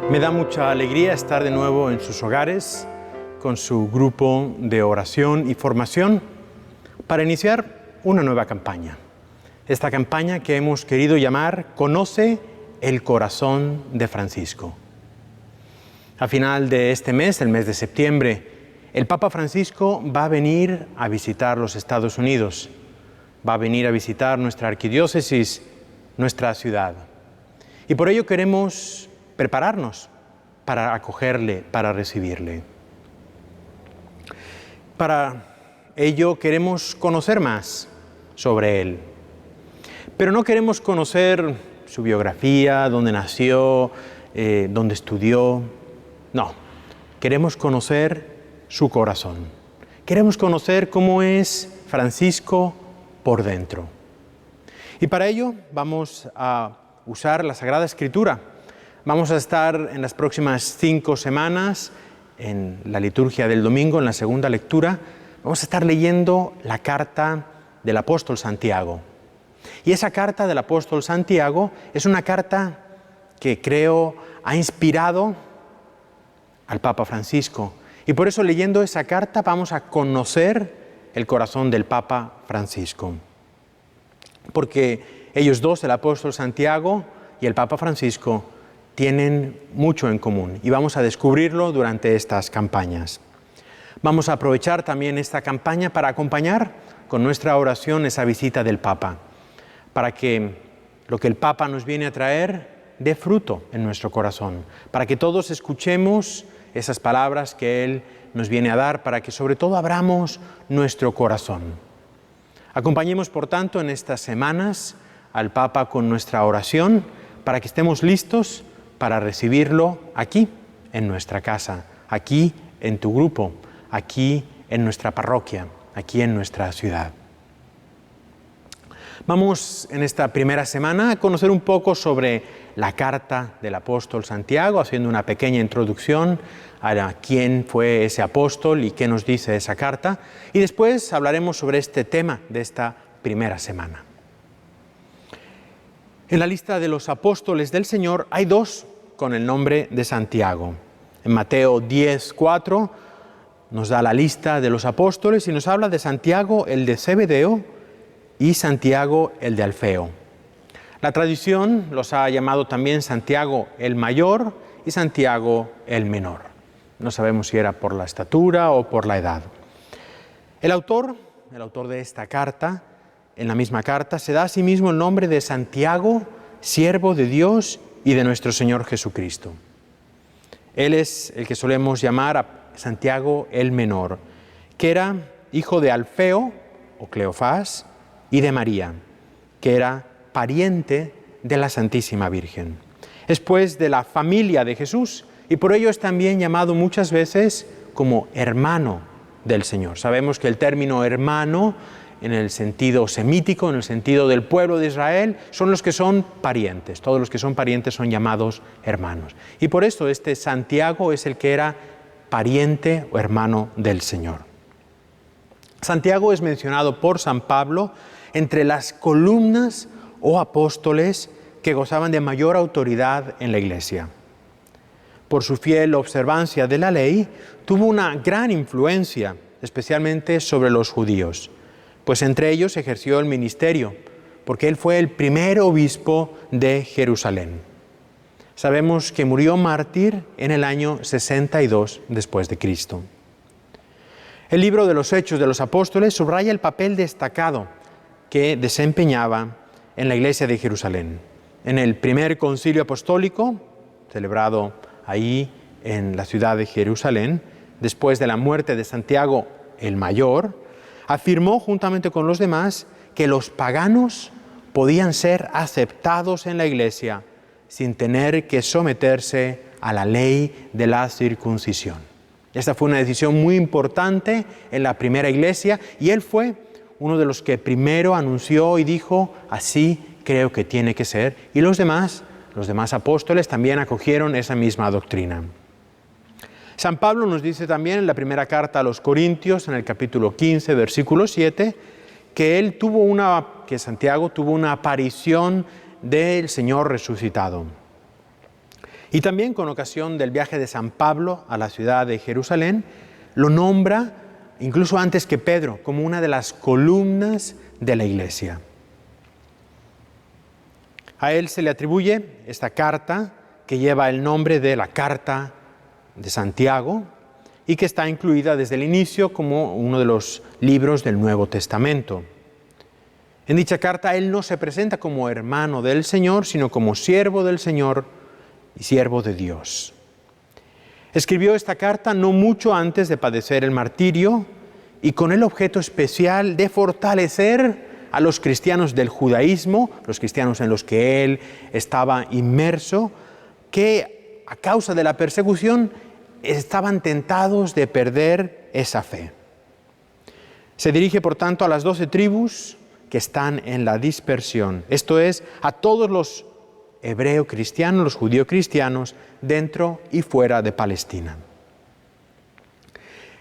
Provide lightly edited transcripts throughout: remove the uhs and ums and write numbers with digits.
Me da mucha alegría estar de nuevo en sus hogares con su grupo de oración y formación para iniciar una nueva campaña. Esta campaña que hemos querido llamar Conoce el corazón de Francisco. A final de este mes, el mes de septiembre, el Papa Francisco va a venir a visitar los Estados Unidos. Va a venir a visitar nuestra arquidiócesis, nuestra ciudad. Y por ello queremos prepararnos para acogerle, para recibirle. Para ello queremos conocer más sobre él. Pero no queremos conocer su biografía, dónde nació, dónde estudió. No, queremos conocer su corazón. Queremos conocer cómo es Francisco por dentro. Y para ello vamos a usar la Sagrada Escritura. Vamos a estar en las próximas 5 semanas, en la liturgia del domingo, en la segunda lectura, vamos a estar leyendo la carta del apóstol Santiago. Y esa carta del apóstol Santiago es una carta que creo ha inspirado al Papa Francisco. Y por eso leyendo esa carta vamos a conocer el corazón del Papa Francisco. Porque ellos dos, el apóstol Santiago y el Papa Francisco, tienen mucho en común y vamos a descubrirlo durante estas campañas. Vamos a aprovechar también esta campaña para acompañar con nuestra oración esa visita del Papa, para que lo que el Papa nos viene a traer dé fruto en nuestro corazón, para que todos escuchemos esas palabras que Él nos viene a dar, para que sobre todo abramos nuestro corazón. Acompañemos, por tanto, en estas semanas al Papa con nuestra oración, para que estemos listos para recibirlo aquí, en nuestra casa, aquí en tu grupo, aquí en nuestra parroquia, aquí en nuestra ciudad. Vamos en esta primera semana a conocer un poco sobre la carta del apóstol Santiago, haciendo una pequeña introducción a quién fue ese apóstol y qué nos dice esa carta, y después hablaremos sobre este tema de esta primera semana. En la lista de los apóstoles del Señor hay 2 con el nombre de Santiago. En Mateo 10:4 nos da la lista de los apóstoles y nos habla de Santiago, el de Zebedeo, y Santiago, el de Alfeo. La tradición los ha llamado también Santiago el mayor y Santiago el menor. No sabemos si era por la estatura o por la edad. El autor de esta carta, en la misma carta, se da a sí mismo el nombre de Santiago, siervo de Dios y de nuestro Señor Jesucristo. Él es el que solemos llamar a Santiago el menor, que era hijo de Alfeo o Cleofás y de María, que era pariente de la Santísima Virgen. Es pues de la familia de Jesús y por ello es también llamado muchas veces como hermano del Señor. Sabemos que el término hermano, en el sentido semítico, en el sentido del pueblo de Israel, son los que son parientes. Todos los que son parientes son llamados hermanos. Y por esto este Santiago es el que era pariente o hermano del Señor. Santiago es mencionado por San Pablo entre las columnas o apóstoles que gozaban de mayor autoridad en la Iglesia. Por su fiel observancia de la ley, tuvo una gran influencia, especialmente sobre los judíos, pues entre ellos ejerció el ministerio, porque él fue el primer obispo de Jerusalén. Sabemos que murió mártir en el año 62 después de Cristo. El libro de los Hechos de los Apóstoles subraya el papel destacado que desempeñaba en la iglesia de Jerusalén. En el primer concilio apostólico, celebrado ahí en la ciudad de Jerusalén, después de la muerte de Santiago el Mayor, afirmó juntamente con los demás que los paganos podían ser aceptados en la iglesia sin tener que someterse a la ley de la circuncisión. Esta fue una decisión muy importante en la primera iglesia y él fue uno de los que primero anunció y dijo, así creo que tiene que ser, y los demás apóstoles también acogieron esa misma doctrina. San Pablo nos dice también en la primera carta a los Corintios, en el capítulo 15, versículo 7, que Santiago tuvo una aparición del Señor resucitado. Y también con ocasión del viaje de San Pablo a la ciudad de Jerusalén, lo nombra, incluso antes que Pedro, como una de las columnas de la Iglesia. A él se le atribuye esta carta que lleva el nombre de la Carta de Santiago y que está incluida desde el inicio como uno de los libros del Nuevo Testamento. En dicha carta él no se presenta como hermano del Señor, sino como siervo del Señor y siervo de Dios. Escribió esta carta no mucho antes de padecer el martirio y con el objeto especial de fortalecer a los cristianos del judaísmo, los cristianos en los que él estaba inmerso, que a causa de la persecución estaban tentados de perder esa fe. Se dirige, por tanto, a las 12 tribus que están en la dispersión, esto es, a todos los hebreo cristianos, los judío cristianos, dentro y fuera de Palestina.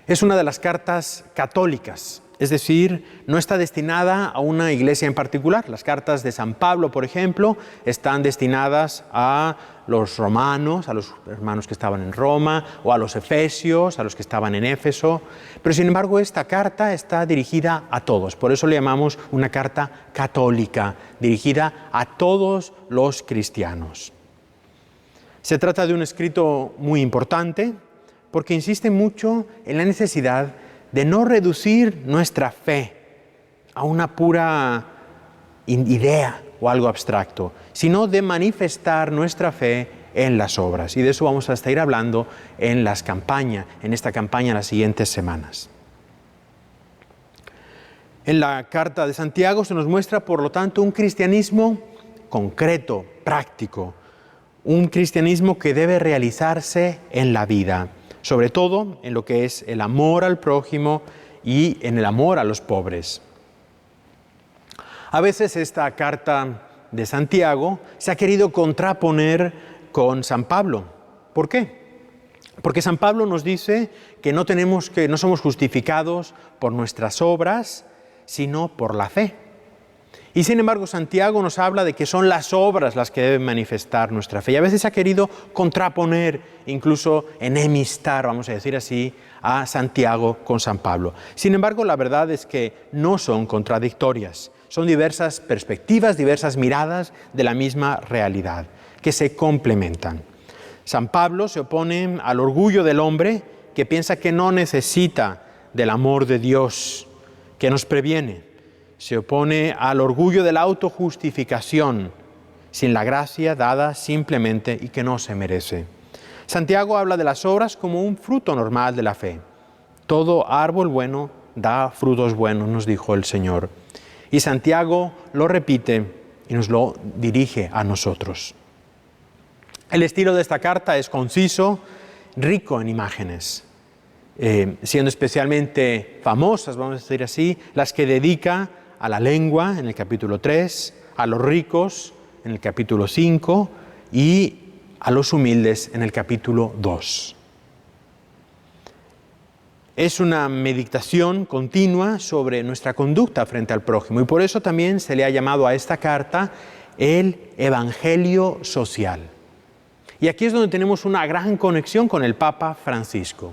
Es una de las cartas católicas, es decir, no está destinada a una iglesia en particular. Las cartas de San Pablo, por ejemplo, están destinadas a los romanos, a los hermanos que estaban en Roma, o a los efesios, a los que estaban en Éfeso. Pero sin embargo, esta carta está dirigida a todos. Por eso le llamamos una carta católica, dirigida a todos los cristianos. Se trata de un escrito muy importante porque insiste mucho en la necesidad de no reducir nuestra fe a una pura idea o algo abstracto, sino de manifestar nuestra fe en las obras. Y de eso vamos a estar hablando en esta campaña en las siguientes semanas. En la carta de Santiago se nos muestra, por lo tanto, un cristianismo concreto, práctico, un cristianismo que debe realizarse en la vida, sobre todo en lo que es el amor al prójimo y en el amor a los pobres. A veces esta carta de Santiago se ha querido contraponer con San Pablo. ¿Por qué? Porque San Pablo nos dice que no somos justificados por nuestras obras, sino por la fe. Y sin embargo, Santiago nos habla de que son las obras las que deben manifestar nuestra fe. Y a veces se ha querido contraponer, incluso enemistar, vamos a decir así, a Santiago con San Pablo. Sin embargo, la verdad es que no son contradictorias. Son diversas perspectivas, diversas miradas de la misma realidad, que se complementan. San Pablo se opone al orgullo del hombre que piensa que no necesita del amor de Dios, que nos previene. Se opone al orgullo de la autojustificación, sin la gracia dada simplemente y que no se merece. Santiago habla de las obras como un fruto normal de la fe. Todo árbol bueno da frutos buenos, nos dijo el Señor. Y Santiago lo repite y nos lo dirige a nosotros. El estilo de esta carta es conciso, rico en imágenes, siendo especialmente famosas, vamos a decir así, las que dedica a la lengua en el capítulo 3, a los ricos en el capítulo 5 y a los humildes en el capítulo 2. Es una meditación continua sobre nuestra conducta frente al prójimo y por eso también se le ha llamado a esta carta el Evangelio Social. Y aquí es donde tenemos una gran conexión con el Papa Francisco.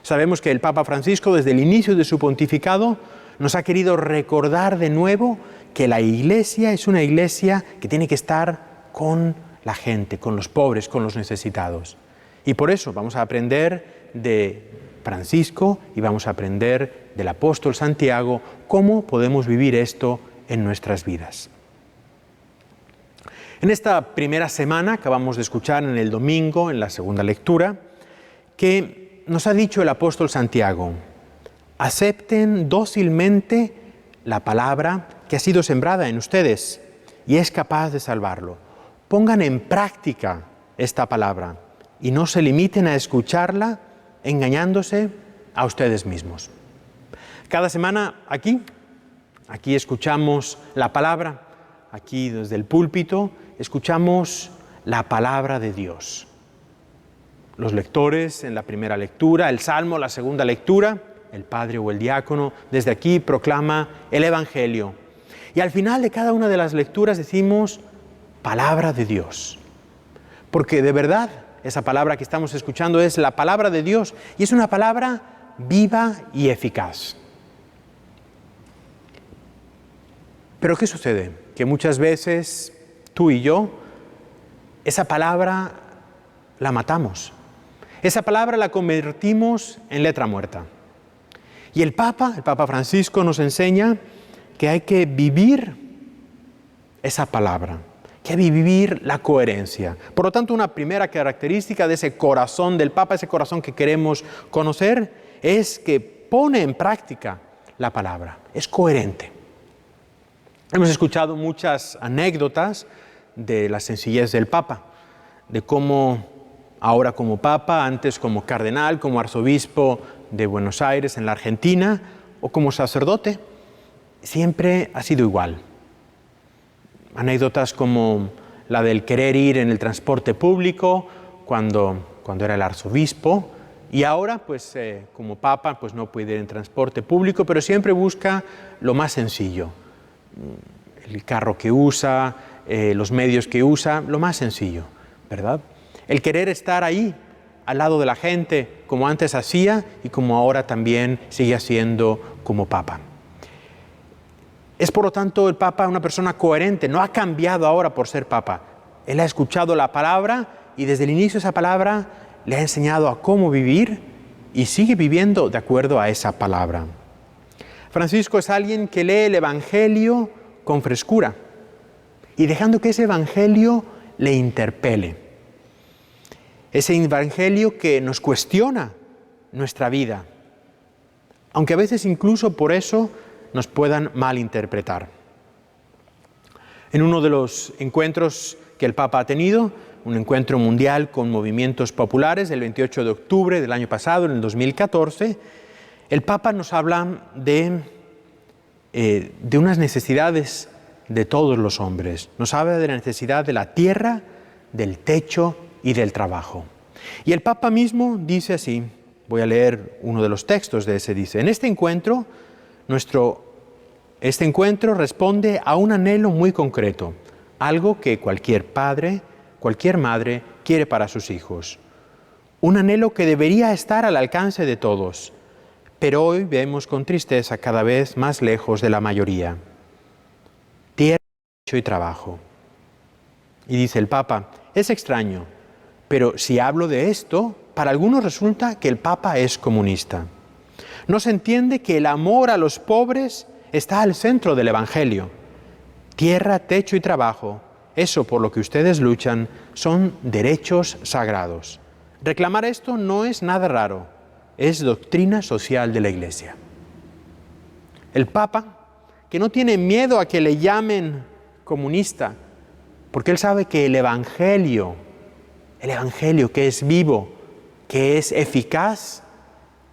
Sabemos que el Papa Francisco, desde el inicio de su pontificado, nos ha querido recordar de nuevo que la Iglesia es una Iglesia que tiene que estar con la gente, con los pobres, con los necesitados. Y por eso vamos a aprender de Francisco y vamos a aprender del apóstol Santiago cómo podemos vivir esto en nuestras vidas. En esta primera semana acabamos de escuchar en el domingo, en la segunda lectura, que nos ha dicho el apóstol Santiago: acepten dócilmente la palabra que ha sido sembrada en ustedes y es capaz de salvarlo. Pongan en práctica esta palabra y no se limiten a escucharla engañándose a ustedes mismos. Cada semana aquí escuchamos la palabra, aquí desde el púlpito escuchamos la palabra de Dios. Los lectores en la primera lectura, el Salmo, la segunda lectura, el padre o el diácono desde aquí proclama el Evangelio. Y al final de cada una de las lecturas decimos palabra de Dios. Porque de verdad esa palabra que estamos escuchando es la palabra de Dios y es una palabra viva y eficaz. Pero ¿qué sucede? Que muchas veces tú y yo, esa palabra la matamos. Esa palabra la convertimos en letra muerta. Y el Papa Francisco nos enseña que hay que vivir esa palabra, que hay que vivir la coherencia. Por lo tanto, una primera característica de ese corazón del Papa, ese corazón que queremos conocer, es que pone en práctica la palabra, es coherente. Hemos escuchado muchas anécdotas de la sencillez del Papa, de cómo ahora como Papa, antes como cardenal, como arzobispo de Buenos Aires en la Argentina o como sacerdote, siempre ha sido igual. Anécdotas como la del querer ir en el transporte público cuando era el arzobispo y ahora pues como Papa pues no puede ir en transporte público, pero siempre busca lo más sencillo. El carro que usa, los medios que usa, lo más sencillo, ¿verdad? El querer estar ahí, al lado de la gente, como antes hacía y como ahora también sigue haciendo como Papa. Es por lo tanto el Papa una persona coherente, no ha cambiado ahora por ser Papa. Él ha escuchado la palabra y desde el inicio esa palabra le ha enseñado a cómo vivir y sigue viviendo de acuerdo a esa palabra. Francisco es alguien que lee el Evangelio con frescura y dejando que ese Evangelio le interpele. Ese Evangelio que nos cuestiona nuestra vida, aunque a veces incluso por eso nos puedan malinterpretar. En uno de los encuentros que el Papa ha tenido, un encuentro mundial con movimientos populares, el 28 de octubre del año pasado, en el 2014, el Papa nos habla de unas necesidades de todos los hombres. Nos habla de la necesidad de la tierra, del techo y del trabajo. Y el Papa mismo dice así, voy a leer uno de los textos de ese, dice, en este encuentro responde a un anhelo muy concreto, algo que cualquier padre, cualquier madre quiere para sus hijos. Un anhelo que debería estar al alcance de todos, pero hoy vemos con tristeza cada vez más lejos de la mayoría. Tierra, techo y trabajo. Y dice el Papa, es extraño, pero si hablo de esto, para algunos resulta que el Papa es comunista. No se entiende que el amor a los pobres está al centro del Evangelio. Tierra, techo y trabajo, eso por lo que ustedes luchan, son derechos sagrados. Reclamar esto no es nada raro, es doctrina social de la Iglesia. El Papa, que no tiene miedo a que le llamen comunista, porque él sabe que el Evangelio que es vivo, que es eficaz,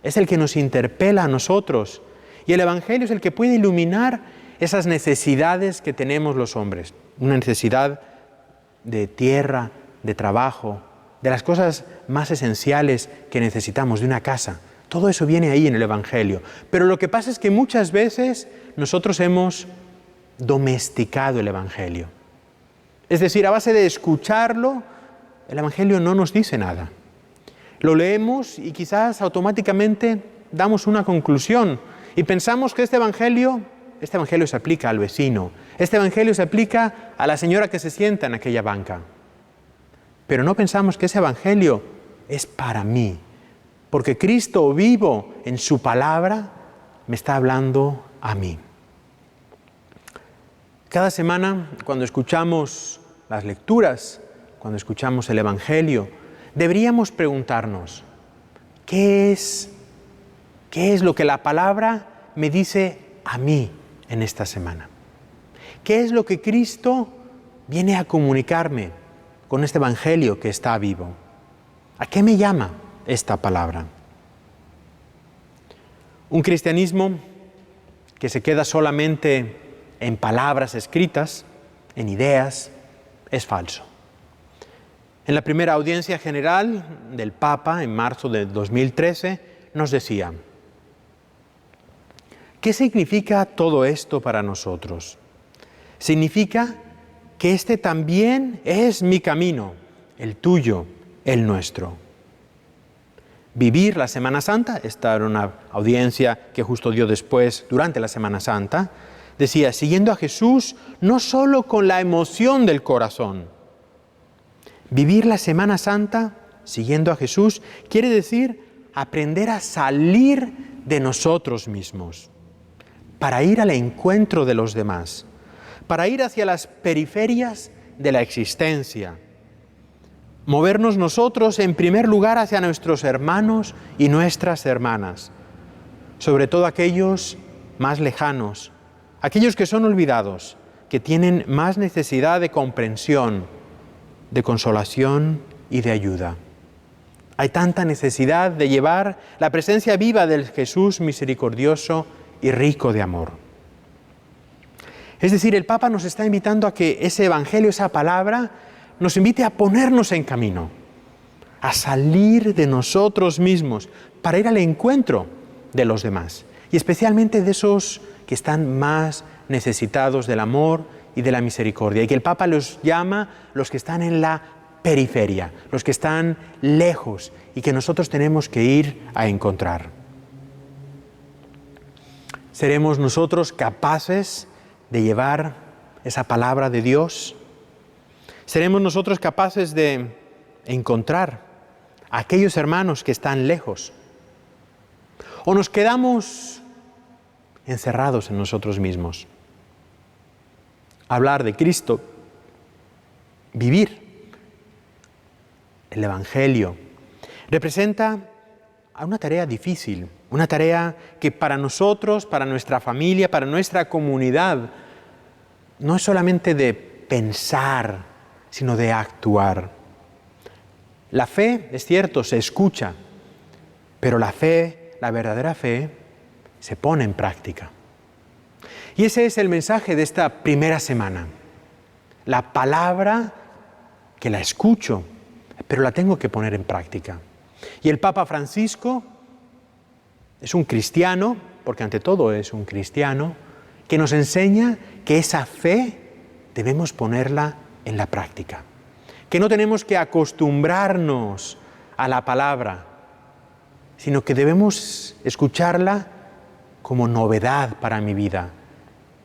es el que nos interpela a nosotros. Y el Evangelio es el que puede iluminar esas necesidades que tenemos los hombres. Una necesidad de tierra, de trabajo, de las cosas más esenciales que necesitamos, de una casa. Todo eso viene ahí en el Evangelio. Pero lo que pasa es que muchas veces nosotros hemos domesticado el Evangelio. Es decir, a base de escucharlo, el Evangelio no nos dice nada. Lo leemos y quizás automáticamente damos una conclusión y pensamos que este Evangelio se aplica al vecino, este Evangelio se aplica a la señora que se sienta en aquella banca. Pero no pensamos que ese Evangelio es para mí, porque Cristo vivo en su palabra me está hablando a mí. Cada semana, cuando escuchamos las lecturas, cuando escuchamos el Evangelio, deberíamos preguntarnos, ¿qué es lo que la palabra me dice a mí en esta semana? ¿Qué es lo que Cristo viene a comunicarme con este Evangelio que está vivo? ¿A qué me llama esta palabra? Un cristianismo que se queda solamente en palabras escritas, en ideas, es falso. En la primera audiencia general del Papa, en marzo de 2013, nos decía, ¿qué significa todo esto para nosotros? Significa que este también es mi camino, el tuyo, el nuestro. Vivir la Semana Santa, esta era una audiencia que justo dio después, durante la Semana Santa, decía, siguiendo a Jesús no solo con la emoción del corazón. Vivir la Semana Santa, siguiendo a Jesús, quiere decir aprender a salir de nosotros mismos, para ir al encuentro de los demás, para ir hacia las periferias de la existencia, movernos nosotros en primer lugar hacia nuestros hermanos y nuestras hermanas, sobre todo aquellos más lejanos, aquellos que son olvidados, que tienen más necesidad de comprensión, de consolación y de ayuda. Hay tanta necesidad de llevar la presencia viva del Jesús misericordioso y rico de amor. Es decir, el Papa nos está invitando a que ese Evangelio, esa palabra, nos invite a ponernos en camino, a salir de nosotros mismos para ir al encuentro de los demás, y especialmente de esos que están más necesitados del amor y de la misericordia, y que el Papa los llama los que están en la periferia, los que están lejos y que nosotros tenemos que ir a encontrar. ¿Seremos nosotros capaces de llevar esa palabra de Dios? ¿Seremos nosotros capaces de encontrar a aquellos hermanos que están lejos? ¿O nos quedamos encerrados en nosotros mismos? Hablar de Cristo, vivir el Evangelio, representa una tarea difícil, una tarea que para nosotros, para nuestra familia, para nuestra comunidad, no es solamente de pensar, sino de actuar. La fe, es cierto, se escucha, pero la fe, la verdadera fe, se pone en práctica. Y ese es el mensaje de esta primera semana. La palabra que la escucho, pero la tengo que poner en práctica. Y el Papa Francisco es un cristiano, porque ante todo es un cristiano, que nos enseña que esa fe debemos ponerla en la práctica, que no tenemos que acostumbrarnos a la palabra, sino que debemos escucharla como novedad para mi vida,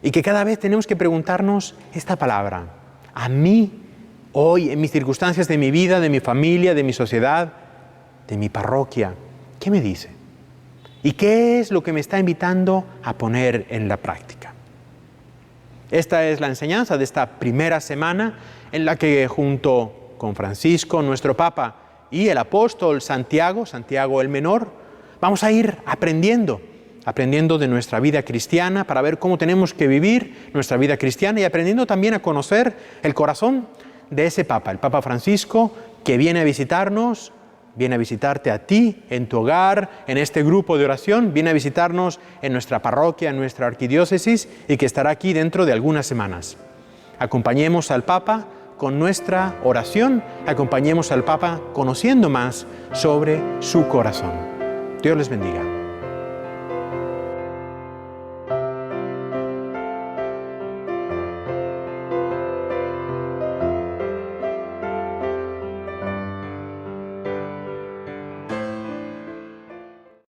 y que cada vez tenemos que preguntarnos esta palabra, a mí, hoy, en mis circunstancias de mi vida, de mi familia, de mi sociedad, de mi parroquia, ¿qué me dice? ¿Y qué es lo que me está invitando a poner en la práctica? Esta es la enseñanza de esta primera semana en la que junto con Francisco, nuestro Papa, y el apóstol Santiago el Menor, vamos a ir aprendiendo de nuestra vida cristiana para ver cómo tenemos que vivir nuestra vida cristiana y aprendiendo también a conocer el corazón de ese Papa, el Papa Francisco, que viene a visitarnos, viene a visitarte a ti, en tu hogar, en este grupo de oración, viene a visitarnos en nuestra parroquia, en nuestra arquidiócesis y que estará aquí dentro de algunas semanas. Acompañemos al Papa con nuestra oración, acompañemos al Papa conociendo más sobre su corazón. Dios les bendiga.